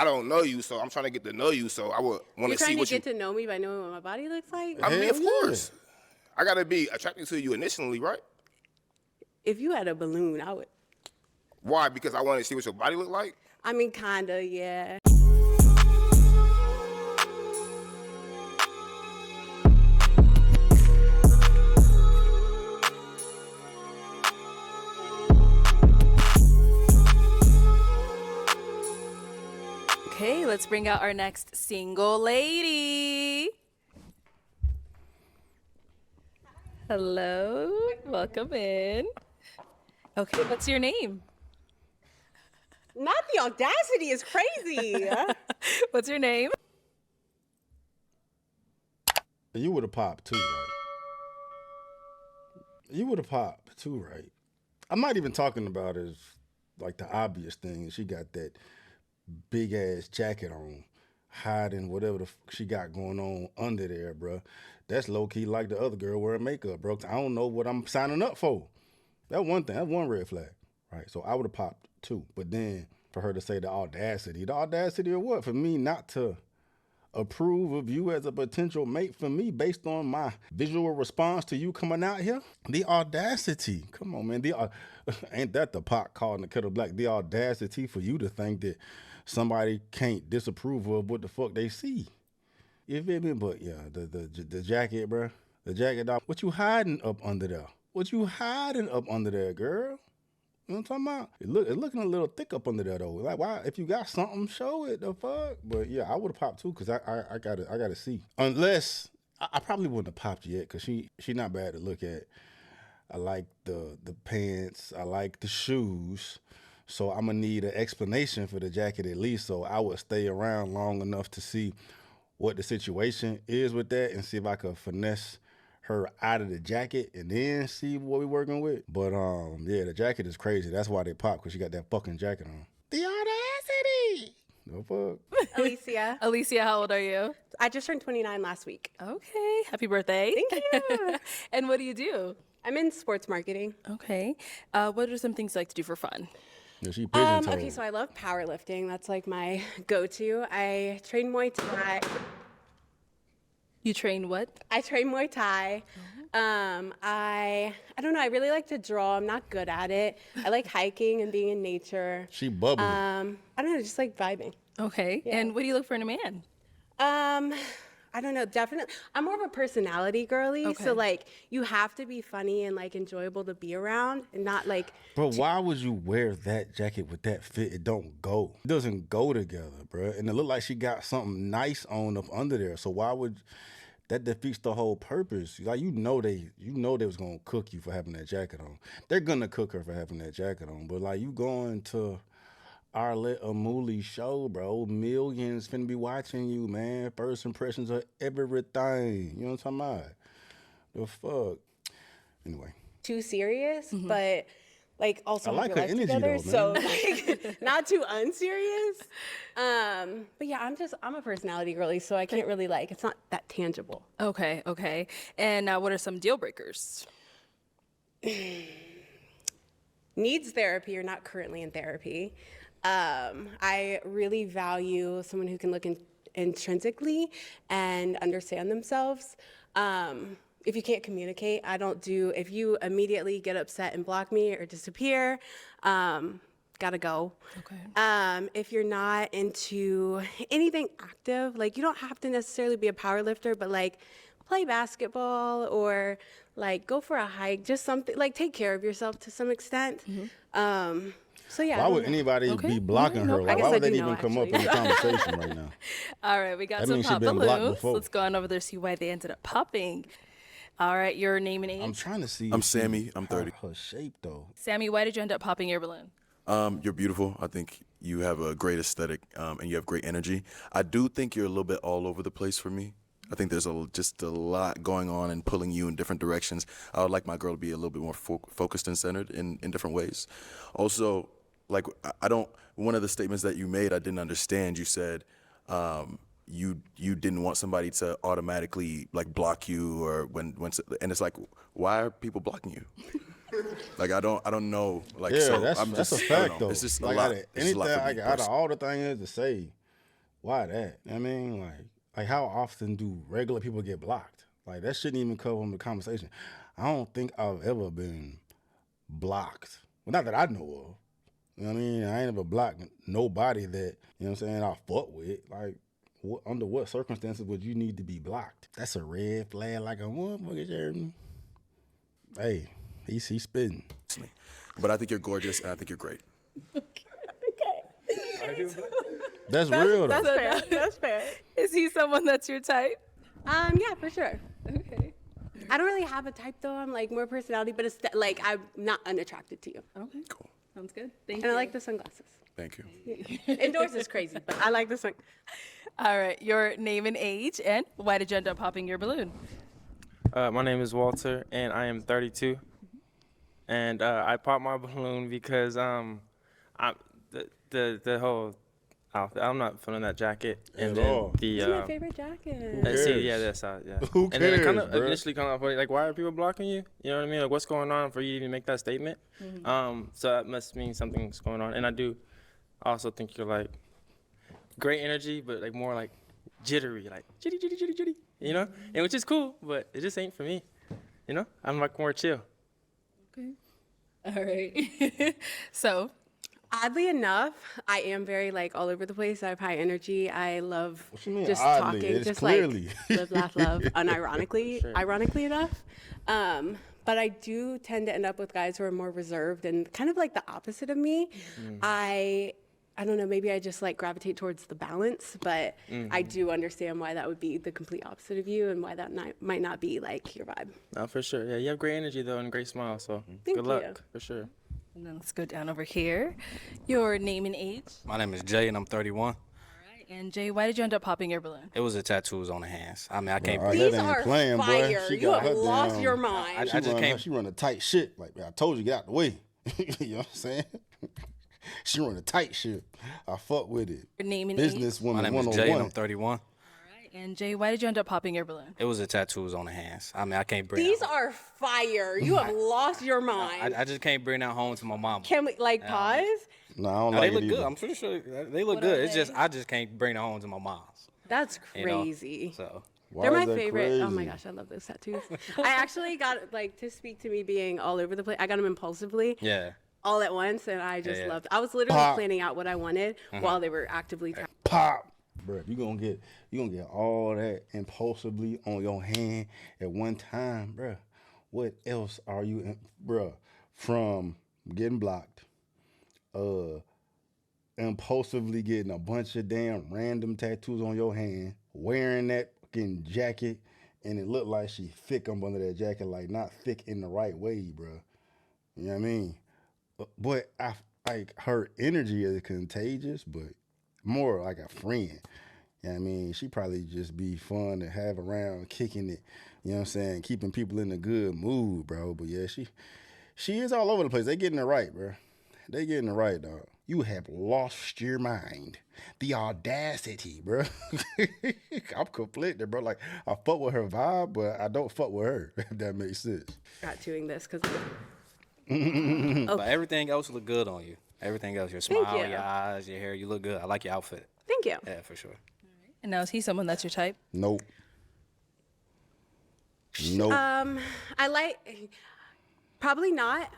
I don't know you, so I'm trying to get to know you. So I would want to see what you. You're trying to get to know me by knowing what my body looks like? I mean, of course. I gotta be attracted to you initially, right? If you had a balloon, I would. Why? Because I want to see what your body look like? I mean, kinda, yeah. Okay, let's bring out our next single lady. Hello, welcome in. Okay, what's your name? Not the audacity is crazy. What's your name? You would have popped too, right? You would have popped too, right? I'm not even talking about as like the obvious thing. She got that big ass jacket on, hiding whatever the fuck she got going on under there, bro. That's low key like the other girl wearing makeup, bro. I don't know what I'm signing up for. That's one thing. That's one red flag, right? So I would have popped too. But then for her to say the audacity of what? For me not to approve of you as a potential mate for me based on my visual response to you coming out here? The audacity. Come on, man. Ain't that the pot calling the kettle black? The audacity for you to think that somebody can't disapprove of what the fuck they see. You feel me? But yeah, the jacket, bro. The jacket, dog. What you hiding up under there? What you hiding up under there, girl? You know what I'm talking about? It's looking a little thick up under there though. Like, why? If you got something, show it. The fuck. But yeah, I would have popped too because I gotta see. Unless I probably wouldn't have popped yet because she not bad to look at. I like the pants. I like the shoes. So I'm gonna need an explanation for the jacket at least. So I would stay around long enough to see what the situation is with that and see if I could finesse her out of the jacket and then see what we working with. But yeah, the jacket is crazy. That's why they pop, because she got that fucking jacket on. The audacity! No fuck. Alicia. Alicia, how old are you? I just turned 29 last week. Okay, happy birthday. Thank you. And what do you do? I'm in sports marketing. Okay. What are some things you like to do for fun? Yeah, she pigeon-toed. Okay, so I love powerlifting. That's like my go-to. I train Muay Thai. You train what? I train Muay Thai. I don't know. I really like to draw. I'm not good at it. I like hiking and being in nature. She bubbly. I don't know, just like vibing. Okay. Yeah. And what do you look for in a man? I don't know, definitely. I'm more of a personality girly, Okay. so like you have to be funny and like enjoyable to be around, and not like. Bro, why would you wear that jacket with that fit? It don't go. It doesn't go together, bro. And it looked like she got something nice on up under there. So why would that defeats the whole purpose? Like you know they was gonna cook you for having that jacket on. They're gonna cook her for having that jacket on. But like you going to Arlette Amuli show, bro. Millions finna be watching you, man. First impressions are everything. You know what I'm talking about? The fuck. Anyway. Too serious, but like also I like have your her life energy, together, though, so like not too unserious. But yeah, I'm a personality girly, so I can't really like, it's not that tangible. Okay, okay. And what are some deal breakers? Needs therapy or not currently in therapy. I really value someone who can look intrinsically and understand themselves. If you can't communicate, if you immediately get upset and block me or disappear, gotta go. Okay. If you're not into anything active, like you don't have to necessarily be a power lifter, but like play basketball or like go for a hike, just something like take care of yourself to some extent. So yeah. Why would anybody be blocking her? Like, why would that even come up in the conversation right now? All right, we got That some means she pop been blocked balloons. before. Let's go on over there, see why they ended up popping. All right, your name and age? I'm trying to see. I'm Sammy. I'm 30. Her shape though. Sammy, why did you end up popping your balloon? You're beautiful. I think you have a great aesthetic, and you have great energy. I do think you're a little bit all over the place for me. I think there's just a lot going on and pulling you in different directions. I would like my girl to be a little bit more focused and centered in different ways. Also, like one of the statements that you made, I didn't understand. You said you didn't want somebody to automatically like block you or and it's like, why are people blocking you? Like I don't know. Like Yeah, so that's I'm a just, fact though. It's just like a lot. out of It's a lot anything, for me out of all the things to say, why that? I mean, like how often do regular people get blocked? Like that shouldn't even come from the conversation. I don't think I've ever been blocked. Well, not that I know of. You know what I mean? I ain't ever blocked nobody that, you know what I'm saying, I fuck with. Like, under what circumstances would you need to be blocked? That's a red flag like a motherfucker, Jeremy. Hey, he's spitting. But I think you're gorgeous, and I think you're great. That's real, though. That's fair. That's fair. Is he someone that's your type? Yeah, for sure. Okay. I don't really have a type though. I'm like more personality, but it's like I'm not unattracted to you. Okay. Cool. Sounds good. Thank And you. I like the sunglasses. Thank you. Indoors is crazy, but I like the sun. All right. Your name and age, and why did you end up popping your balloon? My name is Walter, and I am 32. And I popped my balloon because the whole outfit. I'm not feeling that jacket. And At then all. It's my favorite jacket. see, yeah, cares? that's yeah. Who And then it kind cares, of bruh? initially kind of like, why are people blocking you? You know what I mean? Like, what's going on for you to even make that statement? So that must mean something's going on. And I do also think you're like great energy, but like more like jittery, like jitty, jitty, jitty, jitty. You know, and which is cool, but it just ain't for me. You know, I'm like more chill. Okay. All right. So, Oddly enough, I am very like all over the place. I have high energy. I love What you mean, just oddly? talking, It's just clearly. like live, laugh, love, unironically, ironically enough. But I do tend to end up with guys who are more reserved and kind of like the opposite of me. I don't know, maybe I just like gravitate towards the balance, but I do understand why that would be the complete opposite of you and why that might not be like your vibe. No, for sure. Yeah, you have great energy though and a great smile. So Thank good you. luck for sure. and then let's go down over here. Your name and age. My name is Jay, and I'm 31. All right. And Jay, why did you end up popping your balloon? It was the tattoos on the hands. I mean, I can't Bro, breathe. that These ain't are playing, boy. fire. She You got have her lost damn- your mind. I just can't. She run a tight ship. Like I told you, get out the way. You know what I'm saying? She run a tight ship. I fuck with it. Your name and age. Businesswoman My name is Jay, and I'm 101. 31. All right. And Jay, why did you end up popping your balloon? It was the tattoos on the hands. I mean, I can't bring. These that are fire. You have lost your mind. I just can't bring that home to my mom. Can we like pause? No, I don't No, like they it look good. either. I'm pretty sure they look good. It's just I just can't bring it home to my mom's. That's You know? crazy. So Why They're is my that favorite. Oh my crazy? gosh, I love those tattoos. I actually got like to speak to me being all over the place. I got them impulsively, yeah. all at once, and I just Yeah. loved. I was literally Pop. planning out what I wanted while they were actively. Pop, bro. You gonna get all that impulsively on your hand at one time, bro. What else are you, bro? From getting blocked, impulsively getting a bunch of damn random tattoos on your hand, wearing that fucking jacket, and it looked like she thick up under that jacket, like not thick in the right way, bro. You know what I mean? But I like her energy is contagious, but more like a friend. You know what I mean? She probably just be fun to have around, kicking it, you know what I'm saying, keeping people in a good mood, bro. But yeah, she is all over the place. They getting it right, bro. They getting it right, dog. You have lost your mind. The audacity, bro. I'm conflicted, bro. Like, I fuck with her vibe, but I don't fuck with her, if that makes sense. Got doing this because But everything else look good on you. Everything else, your Thank smile, you. your eyes, your hair, you look good. I like your outfit. thank you. Yeah, for sure. And now is he someone that's your type? Nope. Nope. I like probably not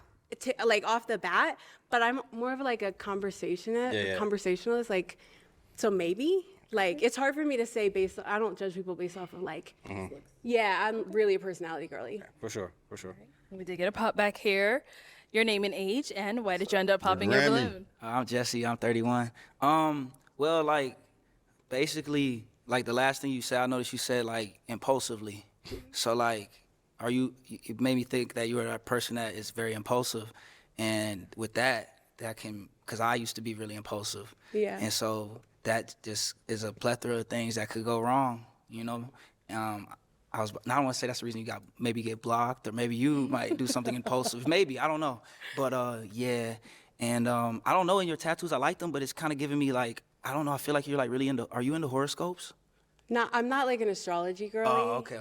like off the bat, but I'm more of like a conversationalist. Yeah. Conversationalist, like so maybe. Like it's hard for me to say based. I don't judge people based off of like. Yeah, I'm really a personality girly. For sure, for sure. We did get a pop back here. Your name and age, and why did you end up popping your Remy. balloon? I'm Jesse. I'm 31. Well, like, basically, like the last thing you said, I noticed you said like impulsively. So like, it made me think that you are a person that is very impulsive, and with that can, because I used to be really impulsive. Yeah. And so that just is a plethora of things that could go wrong, you know. I don't want to say that's the reason you maybe get blocked, or maybe you might do something impulsive. Maybe, I don't know. But yeah, and I don't know. In your tattoos, I like them, but it's kind of giving me like, I don't know. I feel like you're like really into. Are you into horoscopes? No, I'm not like an astrology girly. Oh, okay.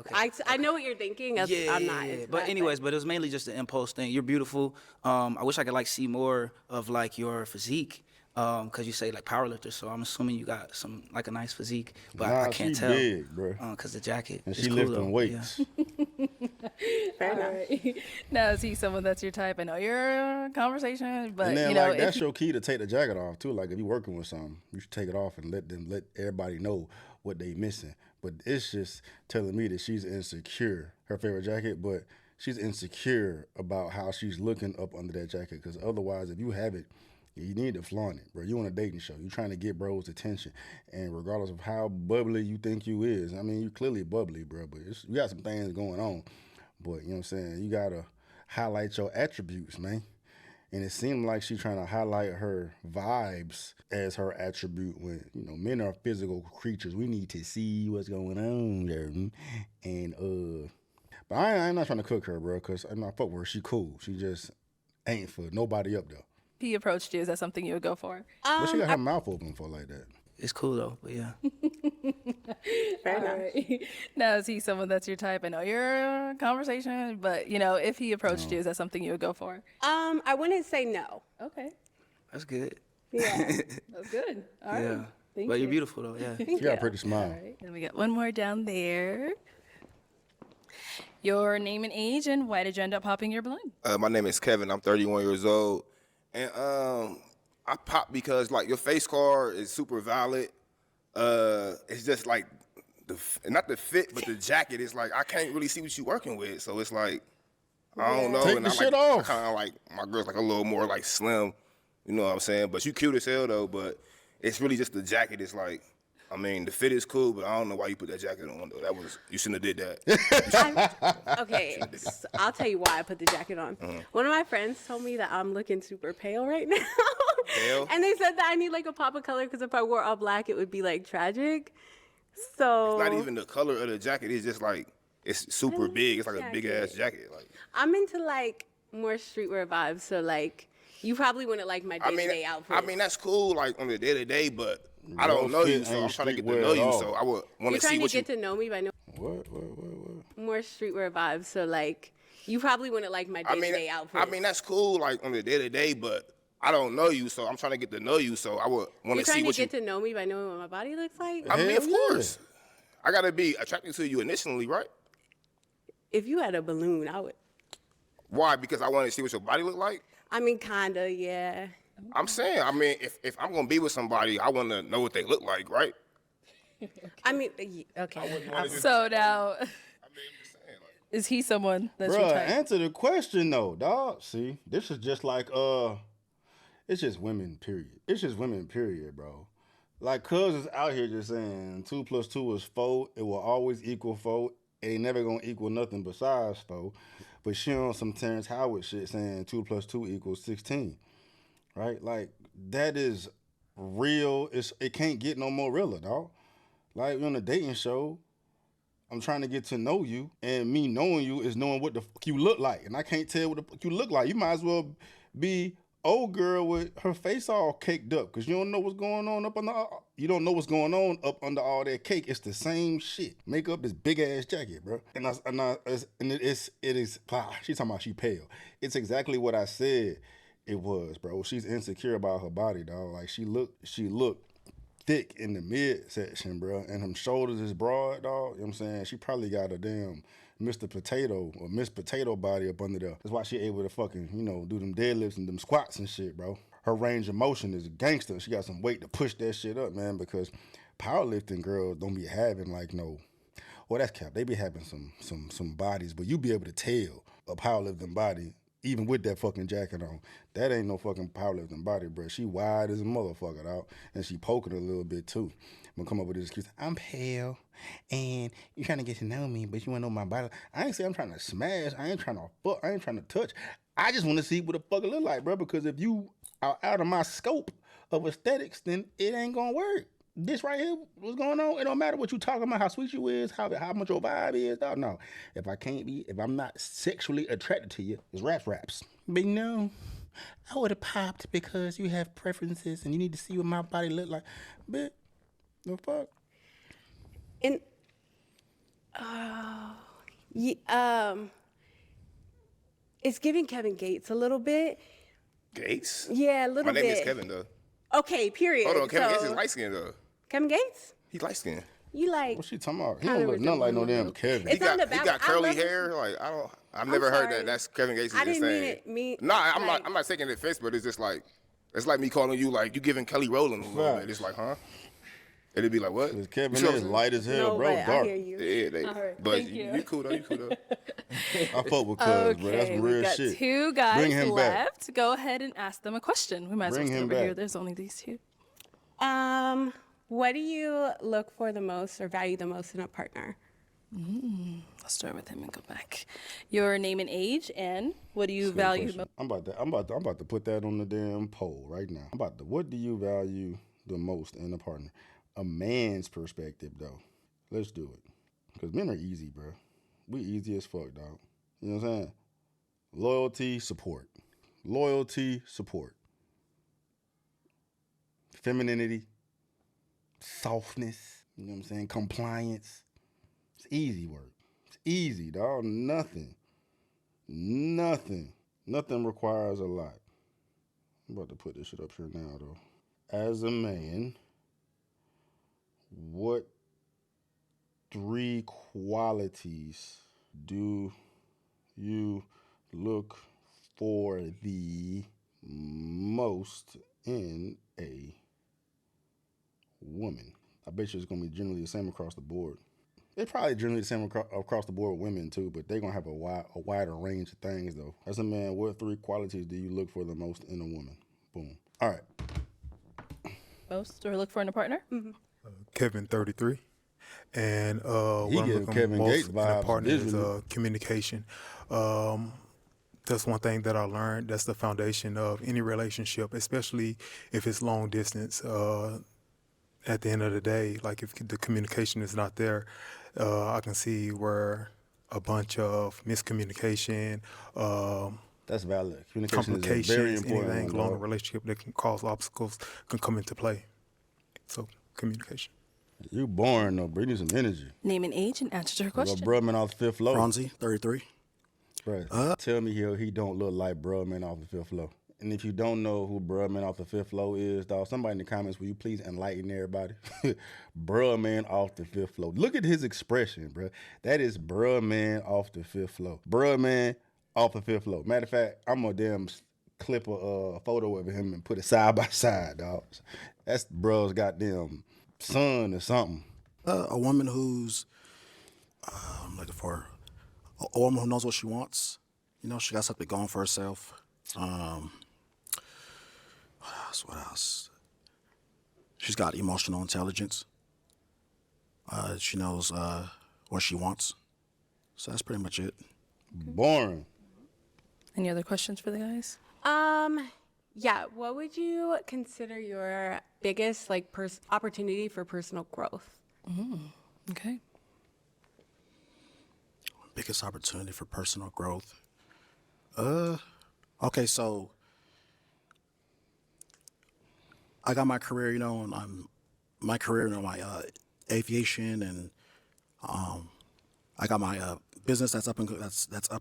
I know what you're thinking. I'm not. into But that, anyways, but it was mainly just the impulse thing. You're beautiful. I wish I could like see more of like your physique. Cause you say like powerlifter, so I'm assuming you got some like a nice physique, but Nah, I can't she tell. big, bro. Cause the jacket And is she cool lifting though. weights. Fair enough. Right. Now, is he someone that's your type? I know you're a conversation, but And then you know, like if that's your key to take the jacket off too. Like if you're working with something, you should take it off and let everybody know what they missing. But it's just telling me that she's insecure. Her favorite jacket, but she's insecure about how she's looking up under that jacket. Because otherwise, if you have it, you need to flaunt it, bro. You on a dating show. You trying to get bros' attention. And regardless of how bubbly you think you is, I mean, you clearly bubbly, bro. But you got some things going on. But, you know what I'm saying? You got to highlight your attributes, man. And it seemed like she's trying to highlight her vibes as her attribute when, you know, men are physical creatures. We need to see what's going on there. And, but I'm not trying to cook her, bro, because I'm not fuck with her. She cool. She just ain't for nobody up there. he approached you, is that something you would go for? What she got her mouth open for like that? It's cool though, but yeah. Fair enough. Right. Now, is he someone that's your type? I know you're a conversation, but you know, if he approached you, is that something you would go for? I wouldn't say no. Okay, That's good. Yeah. that's good. All right. Yeah. Thank But you. you're beautiful though, yeah. She got a pretty smile. All right, then we got one more down there. Your name and age, and why did you end up popping your balloon? My name is Kevin. I'm 31 years old, and I pop because like your face card is super valid. It's just like not the fit, but the jacket. It's like I can't really see what you working with, so it's like I don't know. Take and the I shit like, off. Kind of like my girl's like a little more like slim, you know what I'm saying? But you cute as hell though. But it's really just the jacket. It's like. I mean, the fit is cool, but I don't know why you put that jacket on. Though. You shouldn't have did that. Okay, so I'll tell you why I put the jacket on. One of my friends told me that I'm looking super pale right now. Pale? And they said that I need like a pop of color because if I wore all black, it would be like tragic. So It's not even the color of the jacket. It's just like it's super big. It's like a big ass jacket. Like I'm into like more streetwear vibes. So like you probably wouldn't like my day-to-day outfit. I mean that's cool like on the day to day, but I don't know you, so I'm trying to get to know you. So I would want you're to see trying what to you. get to know me by What? more streetwear vibes. So like you probably wouldn't like my day-to-day outfit. I mean that's cool like on the day to day, but I don't know you, so I'm trying to get to know you. So I would want you're to see trying what to you. get to know me by knowing what my body looks like. I mean, Hell of yeah. course, I gotta be attracted to you initially, right? If you had a balloon, I would. Why? Because I want to see what your body look like. I mean, kinda, yeah. I'm saying, I mean, if I'm gonna be with somebody, I want to know what they look like, right? I mean, okay. So now, is he someone that's your Bruh, type? answer the question though, dog. See, this is just like it's just women, period. It's just women, period, bro. Like cuz is out here just saying 2 + 2 is 4. It will always equal 4. It ain't never gonna equal nothing besides 4. But she on some Terrence Howard shit saying 2 + 2 = 16. Right? Like that is real. It can't get no more realer, dog. Like on a dating show, I'm trying to get to know you, and me knowing you is knowing what the fuck you look like, and I can't tell what the fuck you look like. You might as well be old girl with her face all caked up, cause you don't know what's going on up under. You don't know what's going on up under all that cake. It's the same shit. Make up this big ass jacket, bro. And it is. She's talking about she pale. It's exactly what I said. It was, bro. She's insecure about her body, dog. Like she looked thick in the midsection, bro, and them shoulders is broad, dog. You know what I'm saying? She probably got a damn Mr. Potato or Miss Potato body up under there. That's why she able to fucking, you know, do them deadlifts and them squats and shit, bro. Her range of motion is gangster. She got some weight to push that shit up, man, because powerlifting girls don't be having like no, well, that's cap. They be having some bodies, but you be able to tell a powerlifting body even with that fucking jacket on. That ain't no fucking powerlifting body, bro. She wide as a motherfucker, dog. And she poking a little bit, too. I'm gonna come up with this excuse. I'm pale, and you're trying to get to know me, but you wanna know my body. I ain't say I'm trying to smash. I ain't trying to fuck. I ain't trying to touch. I just want to see what the fuck it look like, bro, because if you are out of my scope of aesthetics, then it ain't gonna work. This right here, what's going on? It don't matter what you talking about, how sweet you is, how much your vibe is, dog. No, if I'm not sexually attracted to you, it's raps. But no, I would have popped because you have preferences and you need to see what my body look like. But the fuck? And it's giving Kevin Gates a little bit. Gates? Yeah, a little My bit. name is Kevin, though. Okay, period. Hold on, Kevin Gates is So- light skinned though. Kevin Gates? He's light skinned. You like? What she talking about? He kinda don't look nothing like no damn resemble Kevin. It's not He about- got I curly love this- hair. Like I've never heard sorry. that. That's Kevin Gates. I didn't mean insane. it- mean- No, I'm like- not taking offense, but it's just like it's like me calling you like you giving Kelly Rowland a little bit. It's like, huh? It'd be like what? Because Kevin You see what is I'm light as hell, No, bro. but Dark. I hear you. Yeah, they, right, but thank you. you. You cool though. You cool though. I fuck with Cuz, bro. That's Okay, real we got shit. two guys Bring him back. left. Go ahead and ask them a question. We might as well Bring stay him over here. back. There's only these two. What do you look for the most or value the most in a partner? Let's start with him and go back. Your name and age, and what do you value Question. most? I'm about to put that on the damn poll right now. What do you value the most in a partner? A man's perspective, though. Let's do it. Because men are easy, bro. We easy as fuck, dog. You know what I'm saying? Loyalty, support. Loyalty, support. Femininity, softness, you know what I'm saying? Compliance. It's easy work. It's easy, dog. Nothing requires a lot. I'm about to put this shit up here now, though. As a man, what 3 qualities do you look for the most in a woman? I bet you it's going to be generally the same across the board. It's probably generally the same across the board with women too, but they're going to have a wider range of things though. As a man, what 3 qualities do you look for the most in a woman? Boom. All right. Most or look for in a partner? Kevin 33. And He what I'm give looking Kevin most Gates in a vibes partner is visually. communication. That's one thing that I learned. That's the foundation of any relationship, especially if it's long distance. At the end of the day, like if the communication is not there, I can see where a bunch of miscommunication, That's valid. Communication is a very complications, important anything one, along a dog. relationship that can cause obstacles can come into play. So communication. You boring though, bro. You need some energy. Name and age, and answer to her Like question. Brudman off the 5th floor. Bronzy, 33. Right. Tell me he don't look like Brudman off the 5th floor. And if you don't know who Brudman off the 5th floor is, dog, somebody in the comments, will you please enlighten everybody? Brudman off the 5th floor. Look at his expression, bro. That is Brudman off the 5th floor. Brudman off the 5th floor. Matter of fact, I'm gonna damn clip a photo of him and put it side by side, dog. That's bruh's goddamn son or something. A woman who's, I'm looking for, a woman who knows what she wants. You know, she got something going for herself. What else? She's got emotional intelligence. She knows what she wants. So that's pretty much it. Boring. Any other questions for the guys? Yeah. What would you consider your biggest opportunity for personal growth? Okay. Biggest opportunity for personal growth. Okay, so I got my career, you know, and my aviation, and I got my business that's up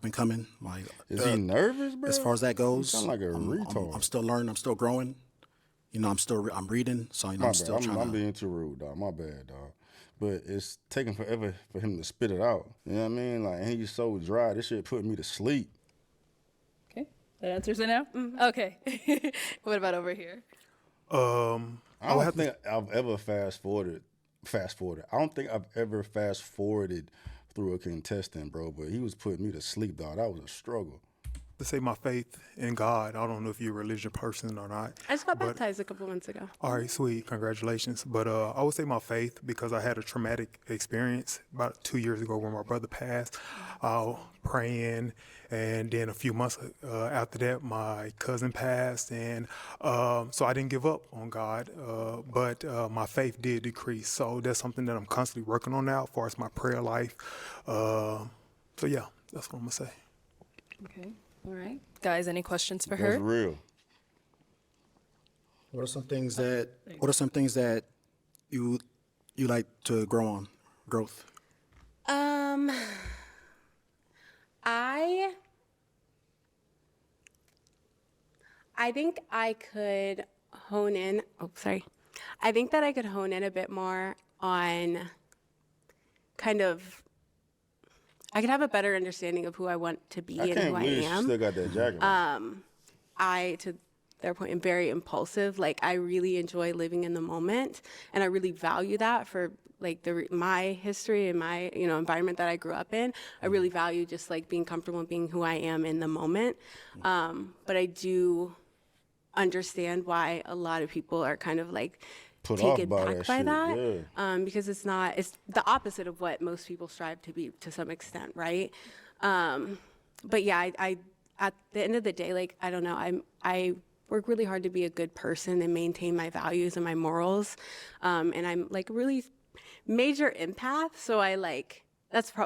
and coming. My Is he nervous, bro? as far as that goes, You sound like a retard. I'm still learning. I'm still growing. You know, I'm reading, so you know, My I'm bad. still trying I'm to. being too rude, dog. My bad, dog. But it's taking forever for him to spit it out. You know what I mean? Like, he's so dry. This shit put me to sleep. Okay. That answers it now? Okay. What about over here? I don't think I've ever fast forwarded. I don't think I've ever fast forwarded through a contestant, bro. But he was putting me to sleep, dog. That was a struggle. To say my faith in God. I don't know if you're a religious person or not. I just got baptized a couple months ago. All right, sweet. Congratulations. But I would say my faith because I had a traumatic experience about 2 years ago when my brother passed. Praying, and then a few months after that, my cousin passed. And so I didn't give up on God, but my faith did decrease. So that's something that I'm constantly working on now as far as my prayer life. So yeah, that's what I'm going to say. Okay. All right. Guys, any questions for That's her? real. What are some things that you like to grow on? Growth. I think I could hone in. Oh, sorry. I think that I could hone in a bit more on kind of. I could have a better understanding of who I want to be I and can't who I believe she am. still got that jacket on. To their point, am very impulsive. Like, I really enjoy living in the moment, and I really value that for like my history and my environment that I grew up in. I really value just like being comfortable and being who I am in the moment. But I do understand why a lot of people are kind of like Put off taken by back that by shit, that, yeah. because it's the opposite of what most people strive to be to some extent, right? But yeah, I at the end of the day, like, I don't know, I work really hard to be a good person and maintain my values and my morals, and I'm like really major empath, so I like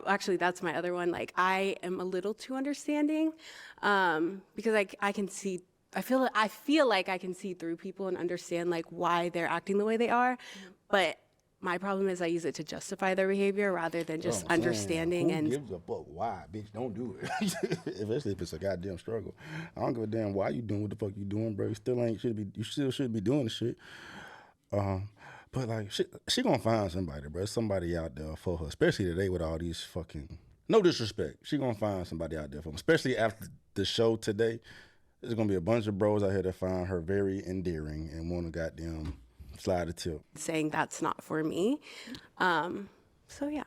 actually that's my other one. Like, I am a little too understanding, because I can see. I feel like I can see through people and understand like why they're acting the way they are, but my problem is I use it to justify their behavior rather than just understanding. Who And gives a fuck why, bitch? Don't do it. Especially if it's a goddamn struggle. I don't give a damn why you doing what the fuck you doing, bro. You still should be doing the shit. But like, she gonna find somebody, bro. Somebody out there for her, especially today with all these fucking. No disrespect, she gonna find somebody out there for her, especially after the show today. There's gonna be a bunch of bros out here that find her very endearing and want to goddamn slide a tip. saying that's not for me. So yeah.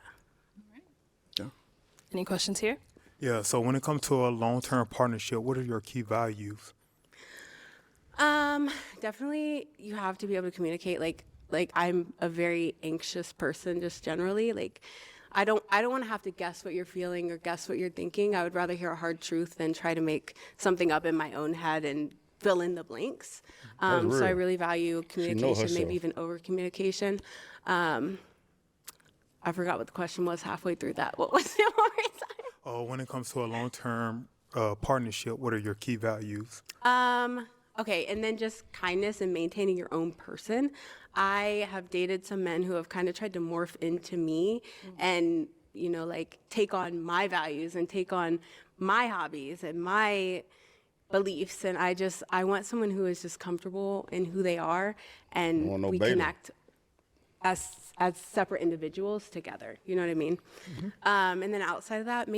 Any questions here? Yeah. So when it comes to a long-term partnership, what are your key values? Definitely you have to be able to communicate. Like I'm a very anxious person just generally. Like I don't want to have to guess what you're feeling or guess what you're thinking. I would rather hear a hard truth than try to make something up in my own head and fill in the blanks. So I real. really value communication, maybe even over communication. I forgot what the question was halfway through that. What was it? One more time? When it comes to a long-term partnership, what are your key values? Okay, and then just kindness and maintaining your own person. I have dated some men who have kind of tried to morph into me and, like take on my values and take on my hobbies and my beliefs. And I want someone who is just comfortable in who they are, and no we beta. connect as separate individuals together. You know what I mean? And then outside of that,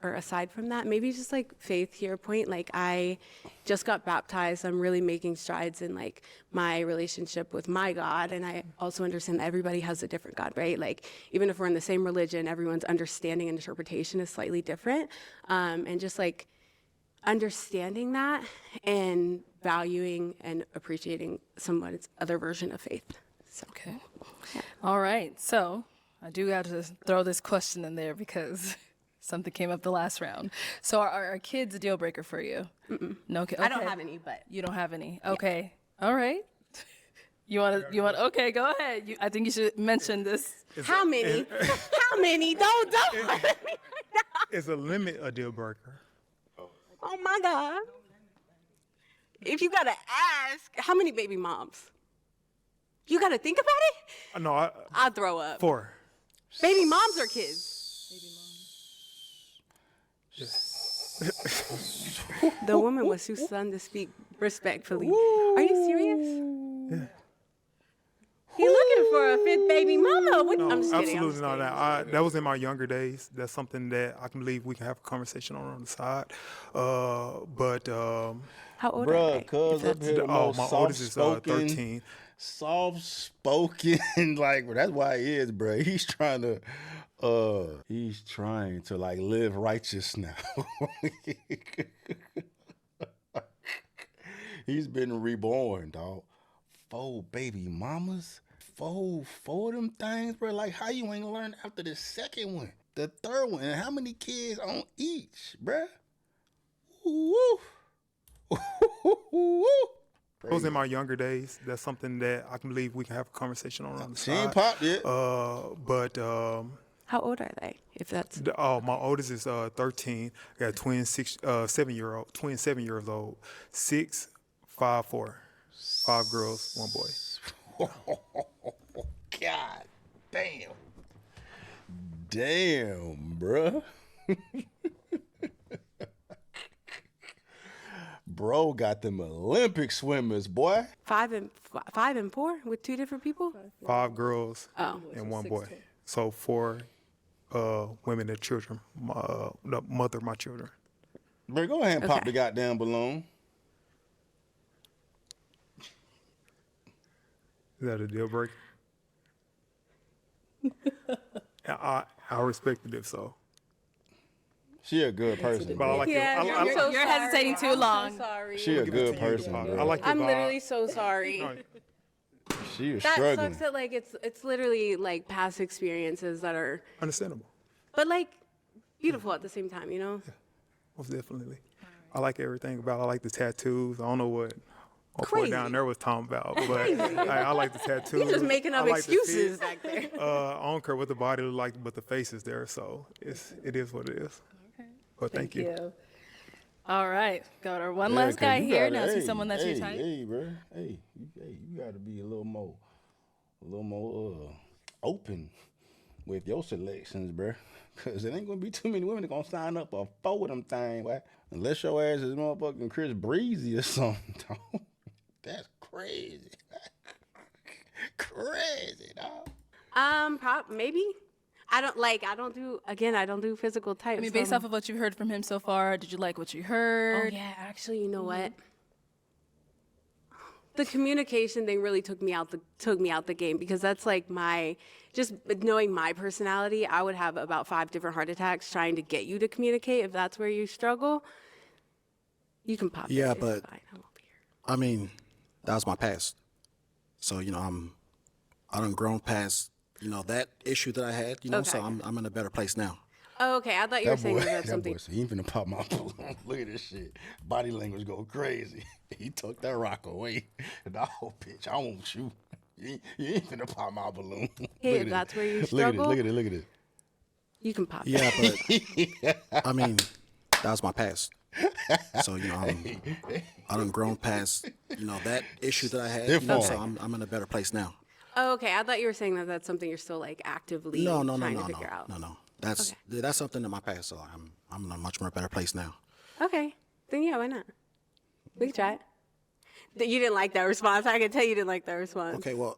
aside from that, maybe just like faith, to your point. Like, I just got baptized. I'm really making strides in like my relationship with my God. And I also understand that everybody has a different God, right? Like, even if we're in the same religion, everyone's understanding and interpretation is slightly different. And just like understanding that and valuing and appreciating someone's other version of faith. So. Okay. All right. So I do have to throw this question in there because something came up the last round. So are our kids a deal breaker for you? No. Okay. I don't have any, but You don't have any. Okay. All right. You want? Okay. Go ahead. I think you should mention this. how many? How many? Don't. Is a limit a deal breaker? Oh my God. If you gotta ask, how many baby moms? You gotta think about it? No, I'll throw up. 4. Baby moms or kids? The woman was too stunned to speak respectfully. Are you serious? Yeah. He looking for a fifth baby mama. What? No, I'm just kidding. absolutely not. That was in my younger days. That's something that I can believe we can have a conversation on the side. But How old are Bruh, they? cuz up here the most my oldest is soft-spoken, 13. soft-spoken, like, bro, that's why he is, bro. He's trying to like live righteous now. He's been reborn, dog. 4 baby mamas, 4 of them things, bro. Like, how you ain't learn after the second one, the third one, and how many kids on each, bruh? Woo. That was in my younger days. That's something that I can believe we can have a conversation on the She side. ain't popped yet. How old are they? If that's My oldest is 13. I got twin 7 years old. 6, 5, 4. 5 girls, 1 boy. God damn. Damn, bruh. bro got them Olympic swimmers, boy. 5 and 4 with 2 different people. 5 girls Oh. and 1 boy. So 4 women and children. The mother of my children. Bro, go ahead and pop Okay. the goddamn balloon. Is that a deal breaker? I respect it if so. She a good person, But I bro. like Yeah, it. you're so You're hesitating sorry. too long. I'm so sorry. She a good person, I bro. like your I'm vibe. literally so sorry. No, She is That struggling. sucks that like it's literally like past experiences that are, understandable. but like beautiful at the same time, you know? Most definitely. I like everything about it. I like the tattoos. I don't know what my boy Crazy. down there was talking about, but I like the tattoos. He's just making up I like the excuses fit. back there. I don't care what the body look like, but the face is there, so it is what it is. Okay. But thank you. All right, got our one Yeah, last 'cause guy you here. gotta- Now see hey, someone that's hey, your type. Hey, bro. Hey, you got to be a little more open with your selections, bro. Cause it ain't gonna be too many women that gonna sign up for 4 of them things, right? Unless your ass is motherfucking Chris Breezy or something, dog. That's crazy. Crazy, dog. Maybe. I don't do physical types. I mean, based off of what you've heard from him so far, did you like what you Oh heard? yeah, actually, you know what? The communication thing really took me out the game, because that's like just knowing my personality, I would have about 5 different heart attacks trying to get you to communicate. If that's where you struggle, you can pop. Yeah, it. It's but- fine. I won't be here. I mean, that was my past. So, I done grown past, that issue that I had, so Okay. I'm in a better place now. Oh, okay. I thought you were saying that that's that something. boy said, he ain't finna pop my balloon. Look at this shit. Body language go crazy. He took that rock away. No, bitch, I want you. You ain't finna pop my balloon. Hey, Look if at that's it. where you Look struggle, at it. you can pop. Yeah, but I mean, that was my past. So, I done grown past, that issue that I had, Different. so I'm in a better place now. Oh, okay. I thought you were saying that that's something you're still like actively No, trying to figure out. No. That's something in my past, so I'm in a much more better place now. Okay. Then yeah, why not? We can try it. You didn't like that response. I can tell you didn't like that response. Okay, well,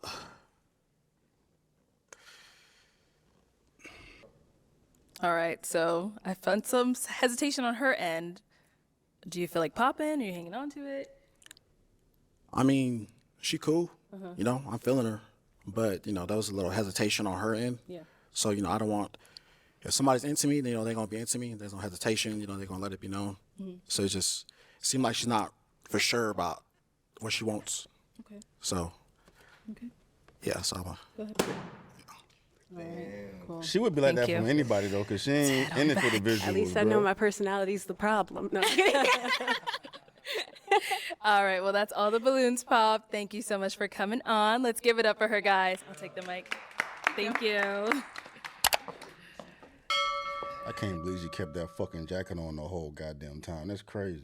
All right, so I found some hesitation on her end. Do you feel like popping? Are you hanging on to it? I mean, she cool. I'm feeling her. But, there was a little hesitation on her end. Yeah. So, I don't want, if somebody's into me, they're going to be into me. There's no hesitation, they're going to let it be known. So it just seemed like she's not for sure about what she wants. Okay. So, Okay. yeah, so I'm Go ahead. All right, cool. She would be like Thank that you. from anybody, though, because she ain't in it for the visuals, At least I know my personality's the problem. No, I'm kidding. All right, well, that's all the balloons popped. Thank you so much for coming on. Let's give it up for her, guys. I'll take the mic. Thank you. I can't believe she kept that fucking jacket on the whole goddamn time. That's crazy.